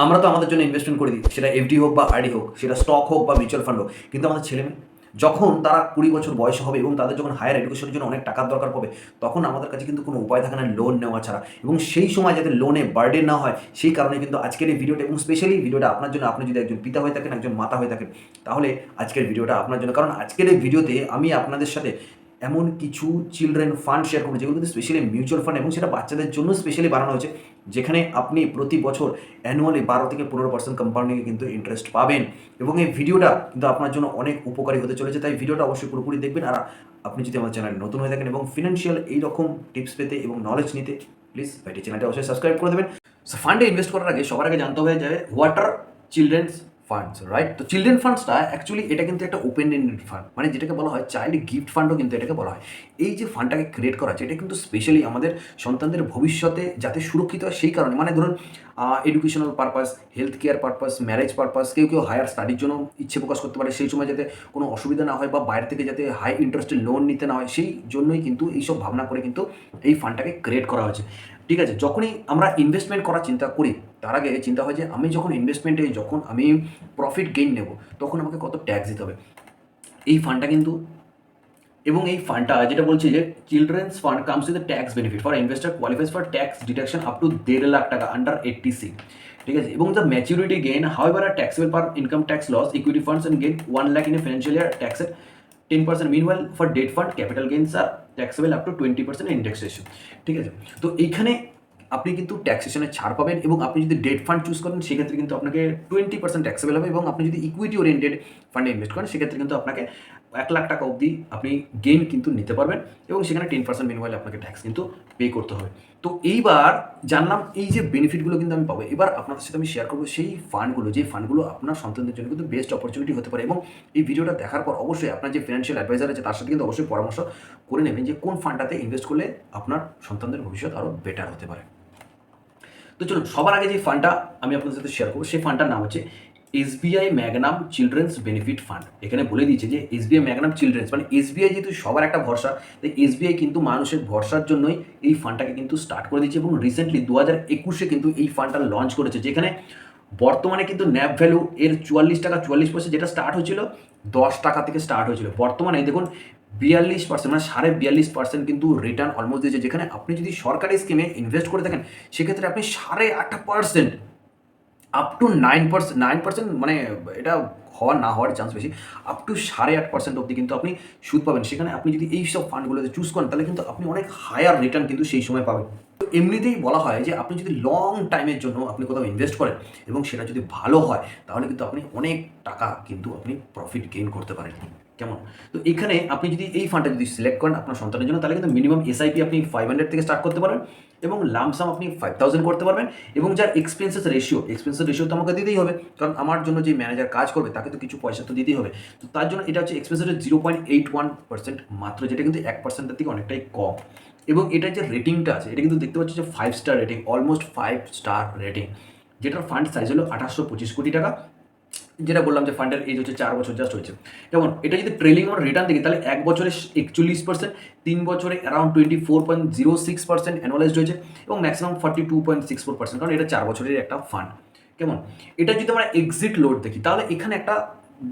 আমরা তো আমাদের জন্য ইনভেস্টমেন্ট করে দিই, সেটা এফডি হোক বা আরডি হোক, সেটা স্টক হোক বা মিউচুয়াল ফান্ড হোক। কিন্তু আমাদের ছেলেমেয়ে যখন তারা 20 বছর বয়স হবে এবং তাদের যখন হায়ার এডুকেশনের জন্য অনেক টাকার দরকার পড়বে, তখন আমাদের কাছে কিন্তু কোনো উপায় থাকে না লোন নেওয়া ছাড়া। এবং সেই সময় যাতে লোনে বার্ডেন না হয়, সেই কারণে কিন্তু আজকের এই ভিডিওটা, এবং স্পেশালি ভিডিওটা আপনার জন্য। আপনি যদি একজন পিতা হয়ে থাকেন, একজন মাতা হয়ে থাকেন, তাহলে আজকের ভিডিওটা আপনার জন্য। কারণ আজকের এই ভিডিওতে আমি আপনাদের সাথে এমন কিছু চিলড্রেন ফান্ড শেয়ার করবো, যেগুলো কিন্তু স্পেশালি মিউচুয়াল ফান্ড, এবং সেটা বাচ্চাদের জন্য স্পেশালি বানানো হয়েছে, যেখানে আপনি প্রতি বছর অ্যানুয়ালি 12 থেকে 15% কম্পাউন্ডিংয়ে কিন্তু ইন্টারেস্ট পাবেন। এবং এই ভিডিওটা কিন্তু আপনার জন্য অনেক উপকারী হতে চলেছে, তাই ভিডিওটা অবশ্যই পুরোপুরি দেখবেন। আর আপনি যদি আমার চ্যানেলে নতুন হয়ে থাকেন এবং ফিনান্সিয়াল এইরকম টিপস পেতে এবং নলেজ নিতে, প্লিজ ভাইটি চ্যানেলটা অবশ্যই সাবস্ক্রাইব করে দেবেন। সো ফান্ডে ইনভেস্ট করার আগে সবার আগে জানতে হবে যে what are children's funds, right? তো চিলড্রেন ফান্ডসটা অ্যাকচুয়ালি এটা কিন্তু একটা ওপেন এন্ডেড ফান্ড, মানে যেটাকে বলা হয় চাইল্ড গিফট ফান্ডও কিন্তু এটাকে বলা হয়। এই যে ফান্ডটাকে ক্রিয়েট করা হচ্ছে, এটা কিন্তু স্পেশালি আমাদের সন্তানদের ভবিষ্যতে যাতে সুরক্ষিত হয় সেই কারণে। মানে ধরুন educational purpose, health care purpose, marriage purpose, কেউ কেউ হায়ার স্টাডির জন্য ইচ্ছে প্রকাশ করতে পারে, সেই সময় যাতে কোনো অসুবিধা না হয় বা বাইরে থেকে যাতে হাই ইন্টারেস্টের লোন নিতে না হয়, সেই জন্যই কিন্তু এইসব ভাবনা করে কিন্তু এই ফান্ডটাকে ক্রিয়েট করা হয়েছে। ঠিক আছে, যখনই আমরা ইনভেস্টমেন্ট করার চিন্তা করি, তার আগে চিন্তা হয় যে আমি যখন ইনভেস্টমেন্টে যখন আমি প্রফিট গেইন নেব, তখন আমাকে কত ট্যাক্স দিতে হবে। এই ফান্ডটা কিন্তু, এবং এই ফান্ডটা যেটা বলছে যে children's fund comes with tax benefit for investor qualifies for tax deduction up to 1.5 lakh টাকা আন্ডার 80C। ঠিক আছে, এবং the maturity gain however are taxable per income tax loss equity funds and gain 1 lakh in a financial year tax at 10%। Meanwhile for debt fund capital gains are taxable up to 20% indexation. ঠিক আছে, তো এইখানে আপনি কিন্তু ট্যাক্সেশনে ছাড় পাবেন, এবং আপনি যদি ডেট ফান্ড চুজ করেন সেক্ষেত্রে কিন্তু আপনাকে 20% ট্যাক্সেবল হবে, এবং আপনি যদি ইকুইটি ওরিয়েন্টেড ফান্ডে ইনভেস্ট করেন সেক্ষেত্রে কিন্তু আপনাকে 1 লাখ টাকা অবধি আপনি গেইন কিন্তু নিতে পারবেন, এবং সেখানে 10% মিনওয়াইল আপনাকে ট্যাক্স কিন্তু পে করতে হবে। তো এইবার জানলাম এই যে বেনিফিটগুলো কিন্তু আমি পাবো, এবার আপনাদের সাথে আমি শেয়ার করবো সেই ফান্ডগুলো, যে ফান্ডগুলো আপনার সন্তানদের জন্য কিন্তু বেস্ট অপরচুনিটি হতে পারে। এবং এই ভিডিওটা দেখার পর অবশ্যই আপনার যে ফিনান্সিয়াল অ্যাডভাইজার আছে তার সাথে কিন্তু অবশ্যই পরামর্শ করে নেবেন যে কোন ফান্ডটাতে ইনভেস্ট করলে আপনার সন্তানদের ভবিষ্যৎ আরও বেটার হতে পারে। তো চলুন, সবার আগে যে ফান্ডটা আমি আপনাদের সাথে শেয়ার করবো, সেই ফান্ডটার নাম হচ্ছে SBI Magnum children's benefit fund. এখানে বলে দিচ্ছে যে এসবিআই ম্যাগনাম চিলড্রেন্স, মানে এসবিআই যেহেতু সবার একটা ভরসা, তাই এসবিআই কিন্তু মানুষের ভরসার জন্যই এই ফান্ডটাকে কিন্তু স্টার্ট করে দিচ্ছে, এবং রিসেন্টলি 2021-এ কিন্তু এই ফান্ডটা লঞ্চ করেছে, যেখানে বর্তমানে কিন্তু ন্যাপ ভ্যালু এর 44 টাকা 44 পয়সা, যেটা স্টার্ট হয়েছিল 10 টাকা থেকে স্টার্ট হয়েছিল, বর্তমানে দেখুন 42%, মানে 42.5% কিন্তু রিটার্ন অলমোস্ট দিয়েছে। যেখানে আপনি যদি সরকারি স্কিমে ইনভেস্ট করে থাকেন সেক্ষেত্রে আপনি 8.5% আপ টু 9%, মানে এটা হওয়ার না হওয়ার চান্স বেশি, আপ টু 8.5% অবধি কিন্তু আপনি সুদ পাবেন। সেখানে আপনি যদি এই সব ফান্ডগুলোতে চুজ করেন তাহলে কিন্তু আপনি অনেক হায়ার রিটার্ন কিন্তু সেই সময় পাবেন। তো এমনিতেই বলা হয় যে আপনি যদি লং টাইমের জন্য আপনি কোথাও ইনভেস্ট করেন এবং সেটা যদি ভালো হয়, তাহলে কিন্তু আপনি অনেক টাকা কিন্তু আপনি প্রফিট গেইন করতে পারেন। কেমন? তো এখানে আপনি যদি এই ফান্ডটা যদি সিলেক্ট করেন আপনার সন্তানের জন্য, তাহলে কিন্তু মিনিমাম এসআইপি আপনি 500 থেকে স্টার্ট করতে পারেন, এবং লামসাম আপনি 5000 করতে পারবেন। এবং যার এক্সপেন্সেস রেশিও তো আমাকে দিতেই হবে, কারণ আমার জন্য যে ম্যানেজার কাজ করবে তাকে তো কিছু পয়সা তো দিতেই হবে। তো তার জন্য এটা হচ্ছে এক্সপেন্সেস 0.81% মাত্র, যেটা কিন্তু 1%-এর থেকে অনেকটাই কম। এবং এটার যে রেটিংটা আছে, এটা কিন্তু দেখতে পাচ্ছি যে 5 star rating, almost 5 star rating, যেটার ফান্ড সাইজ হলো 2825 কোটি টাকা। যেটা বললাম যে ফান্ডের এজ হচ্ছে 4 বছর জাস্ট হয়েছে। যেমন এটা যদি ট্রেলিং আমরা রিটার্ন দেখি, তাহলে 1 বছরে 41%, 3 বছরে অ্যারাউন্ড 24.06% অ্যানুয়ালাইজড হয়েছে, এবং ম্যাক্সিমাম 42.64%, কারণ এটা 4 বছরের একটা ফান্ড। কেমন? এটা যদি আমরা এক্সিট লোড দেখি, তাহলে এখানে একটা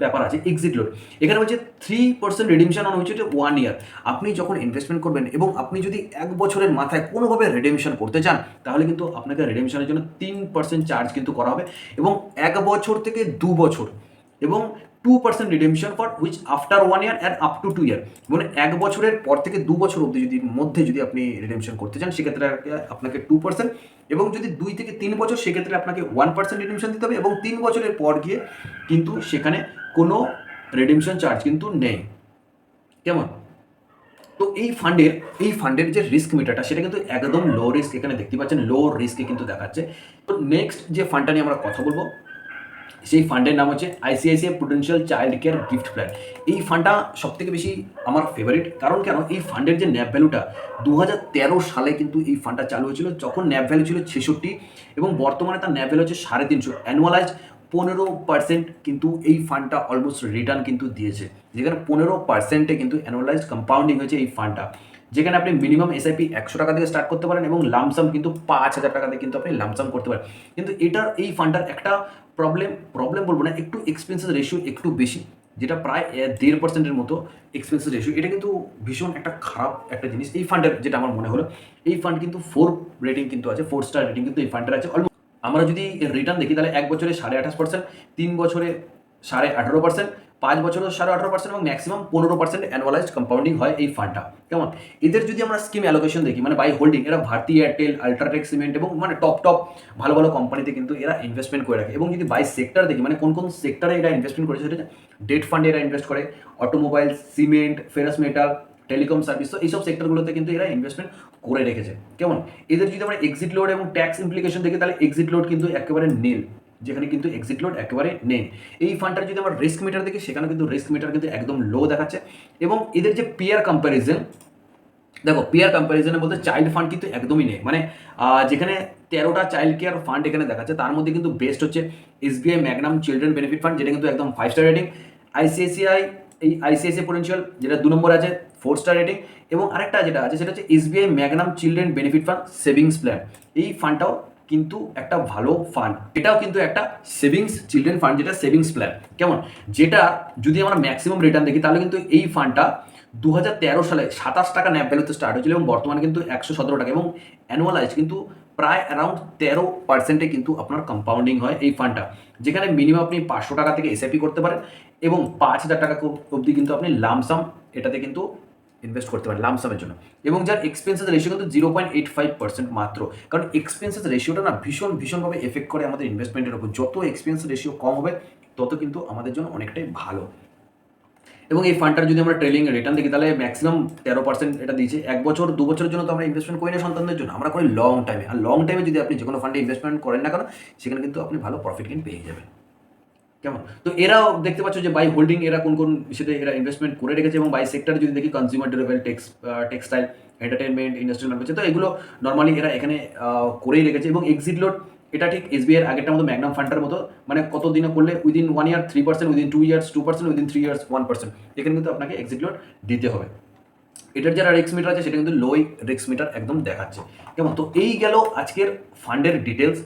ব্যাপার আছে, এক্সিট লোড। এখানে হচ্ছে 3% রিডিমশন অন হচ্ছে 1 ইয়ার। আপনি যখন ইনভেস্টমেন্ট করবেন এবং আপনি যদি 1 বছরের মাথায় কোনোভাবে রিডেমশন করতে চান, তাহলে কিন্তু আপনাকে রিডেমশনের জন্য 3% চার্জ কিন্তু করা হবে, এবং 1 বছর থেকে 2 বছর, এবং 2% redemption for which after 1 year and up to 2 ইয়ার। মানে 1 বছরের পর থেকে 2 বছর অবধি যদি আপনি রিডেমশন করতে চান, সেক্ষেত্রে আপনাকে 2%, এবং যদি 2 থেকে 3 বছর সেক্ষেত্রে আপনাকে 1% রিডেমশন দিতে হবে, এবং 3 বছরের পর গিয়ে কিন্তু সেখানে কোনো রিডেমশন চার্জ কিন্তু নেই। কেমন? তো এই ফান্ডের যে রিস্ক মিটারটা, সেটা কিন্তু একদম লো রিস্ক, এখানে দেখতে পাচ্ছেন লো রিস্কে কিন্তু দেখাচ্ছে। তো নেক্সট যে ফান্ডটা নিয়ে আমরা কথা বলবো, সেই ফান্ডের নাম হচ্ছে ICICI Prudential child care gift plan. এই ফান্ডটা সবথেকে বেশি আমার ফেভারিট, কারণ কেন, এই ফান্ডের যে ন্যাপ ভ্যালুটা 2013 সালে কিন্তু এই ফান্ডটা চালু হয়েছিল, যখন ন্যাপ ভ্যালু ছিল 66, এবং বর্তমানে তার ন্যাপ ভ্যালু হচ্ছে 350, অ্যানুয়ালাইজড 15% কিন্তু এই ফান্ডটা অলমোস্ট রিটার্ন কিন্তু দিয়েছে, যেখানে 15%-এ কিন্তু অ্যানুয়ালাইজড কম্পাউন্ডিং হয়েছে এই ফান্ডটা। যেখানে আপনি মিনিমাম এসআইপি 100 টাকা থেকে স্টার্ট করতে পারেন এবং লামসাম কিন্তু 5,000 টাকা দিয়ে কিন্তু আপনি লামসাম করতে পারেন। কিন্তু এটার এই ফান্ডটার একটা প্রবলেম বলবো না, একটু এক্সপেন্সেস রেশিও একটু বেশি, যেটা প্রায় 1.5%-এর মতো এক্সপেন্সেস রেশিও। এটা কিন্তু ভীষণ একটা খারাপ একটা জিনিস এই ফান্ডের, যেটা আমার মনে হলো। এই ফান্ড কিন্তু 4 রেটিং কিন্তু আছে, 4 স্টার রেটিং কিন্তু এই ফান্ডের আছে। আমরা যদি এর রিটার্ন দেখি তাহলে 1 বছরে 28.5%, 3 বছরে 18.5%, 5 বছরেও 18.5% এবং ম্যাক্সিমাম 15% অ্যানুয়ালাইজড কম্পাউন্ডিং হয় এই ফান্ডটা। কেমন? এদের যদি আমরা স্কিম অ্যালোকেশন দেখি, মানে বাই হোল্ডিং, এরা ভারতী এয়ারটেল, আল্ট্রাটেক সিমেন্ট এবং মানে টপ ভালো ভালো কোম্পানিতে কিন্তু এরা ইনভেস্টমেন্ট করে রাখে। এবং যদি বাই সেক্টর দেখি, মানে কোন কোন সেক্টরে এরা ইনভেস্টমেন্ট করেছে, সেটা ডেট ফান্ডে এরা ইনভেস্ট করে, automobile, cement, ferrous metal, telecom service, তো এইসব সেক্টরগুলোতে কিন্তু এরা ইনভেস্টমেন্ট করে রেখেছে। কেমন? এদের যদি আমরা এক্সিট লোড এবং ট্যাক্স ইমপ্লিকেশন দেখি তাহলে এক্সিট লোড কিন্তু একেবারে নীল, যেখানে কিন্তু এক্সিট লোড একেবারে নেই। এই ফান্ডটার যদি আমরা রিস্ক মিটার দেখি, সেখানে কিন্তু রিস্ক মিটার কিন্তু একদম লো দেখাচ্ছে। এবং এদের যে পিয়ার কম্প্যারিজন, দেখো পিয়ার কম্প্যারিজনে বলতে চাইল্ড ফান্ড কিন্তু একদমই নেই, মানে যেখানে 13টা চাইল্ড কেয়ার ফান্ড এখানে দেখাচ্ছে, তার মধ্যে কিন্তু বেস্ট হচ্ছে SBI Magnum children benefit fund, যেটা কিন্তু একদম 5 স্টার রেটিং। আইসিআইসিআই পটেনশিয়াল, যেটা 2 নম্বরে আছে, 4 স্টার রেটিং। এবং আরেকটা যেটা আছে সেটা হচ্ছে SBI Magnum children benefit fund savings plan. এই ফান্ডটাও কিন্তু একটা ভালো ফান্ড, এটাও কিন্তু একটা সেভিংস চিলড্রেন ফান্ড, যেটা সেভিংস প্ল্যান। কেমন? যেটা যদি আমরা ম্যাক্সিমাম রিটার্ন দেখি তাহলে কিন্তু এই ফান্ডটা 2013 সালে 27 টাকা ন্যাপ ভ্যালুতে স্টার্ট হয়েছিল এবং বর্তমানে কিন্তু 117 টাকা, এবং অ্যানুয়ালাইজ কিন্তু প্রায় অ্যারাউন্ড 13%-এ কিন্তু আপনার কম্পাউন্ডিং হয় এই ফান্ডটা। যেখানে মিনিমাম আপনি 500 টাকা থেকে এসআইপি করতে পারেন এবং 5,000 টাকা অবধি কিন্তু আপনি লামসাম এটাতে কিন্তু ইনভেস্ট করতে পারেন লামসামের জন্য। এবং যার এক্সপেন্সেস রেশিও কিন্তু 0.85% মাত্র, কারণ এক্সপেন্সেস রেশিওটা না ভীষণভাবে এফেক্ট করে আমাদের ইনভেস্টমেন্টের উপর। যত এক্সপেন্স রেশিও কম হবে তত কিন্তু আমাদের জন্য অনেকটাই ভালো। এবং এই ফান্ডটার যদি আমরা ট্রেলিং রিটার্ন দেখি তাহলে ম্যাক্সিমাম 13% এটা দিয়েছে। 1 বছর 2 বছরের জন্য তো আমরা ইনভেস্টমেন্ট করি না সন্তানদের জন্য, আমরা করি লং টাইমে। আর লং টাইমে যদি আপনি যে কোনো ফান্ডে ইনভেস্টমেন্ট করেন না কেন, সেখানে কিন্তু আপনি ভালো প্রফিট কিন্তু পেয়ে যাবেন। কেমন? তো এরাও দেখতে পাচ্ছ যে বাই হোল্ডিং এরা কোন বিষয়তে এরা ইনভেস্টমেন্ট করে রেখেছে। এবং বাই সেক্টর যদি দেখি, consumer durable, textile, entertainment, industrial manufacture, তো এগুলো নর্মালি এরা এখানে করেই রেখেছে। এবং এক্সিট লোড এটা ঠিক এসবিআই এর আগেরটার মতো ম্যাগনাম ফান্ডের মতো, মানে কত দিনে করলে উইদিন 1 ইয়ার 3%, উইদিন 2 ইয়ার্স 2%, উইদিন 3 ইয়ার্স 1%, এখানে কিন্তু আপনাকে এক্সিট লোড দিতে হবে। এটার যারা রিস্ক মিটার আছে সেটা কিন্তু লোই রিস্ক মিটার একদম দেখাচ্ছে। কেমন? তো এই গেল আজকের ফান্ডের ডিটেলস।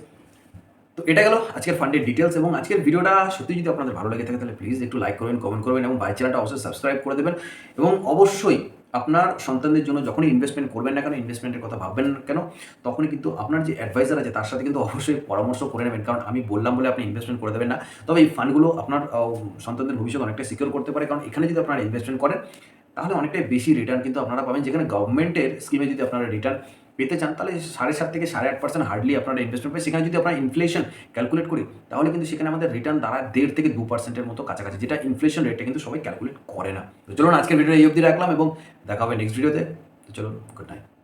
তো এটা গেল আজকের ফান্ডের ডিটেলস। এবং আজকের ভিডিওটা সত্যি যদি আপনাদের ভালো লেগে থাকে তাহলে প্লিজ একটু লাইক করবেন, কমেন্ট করবেন এবং বাই চ্যানেলটা অবশ্যই সাবস্ক্রাইব করে দেবেন। এবং অবশ্যই আপনার সন্তানদের জন্য যখনই ইনভেস্টমেন্ট করবেন না কেন, ইনভেস্টমেন্টের কথা ভাববেন না কেন, তখনই কিন্তু আপনার যে অ্যাডভাইজার আছে তার সাথে কিন্তু অবশ্যই পরামর্শ করে নেবেন। কারণ আমি বললাম বলে আপনি ইনভেস্টমেন্ট করে দেবেন না। তবে এই ফান্ডগুলো আপনার সন্তানদের ভবিষ্যৎ অনেকটা সিকিউর করতে পারে, কারণ এখানে যদি আপনারা ইনভেস্টমেন্ট করেন তাহলে অনেকটাই বেশি রিটার্ন কিন্তু আপনারা পাবেন। যেখানে গভর্নমেন্টের স্কিমে যদি আপনারা রিটার্ন পেতে চান তাহলে 7.5 থেকে 8.5% হার্ডলি আপনারা ইনভেস্টমেন্ট পাবেন। সেখানে যদি আপনারা ইনফ্লেশন ক্যালকুলেট করি তাহলে কিন্তু সেখানে আমাদের রিটার্ন দাঁড়ায় 1.5 থেকে 2%-এর মতো কাছাকাছি, যেটা ইনফ্লেশন রেটটা কিন্তু সবাই ক্যালকুলেট করে না। তো চলুন আজকের ভিডিও এই অবধি রাখলাম এবং দেখা হবে নেক্সট ভিডিওতে। তো চলুন, গুড নাইট।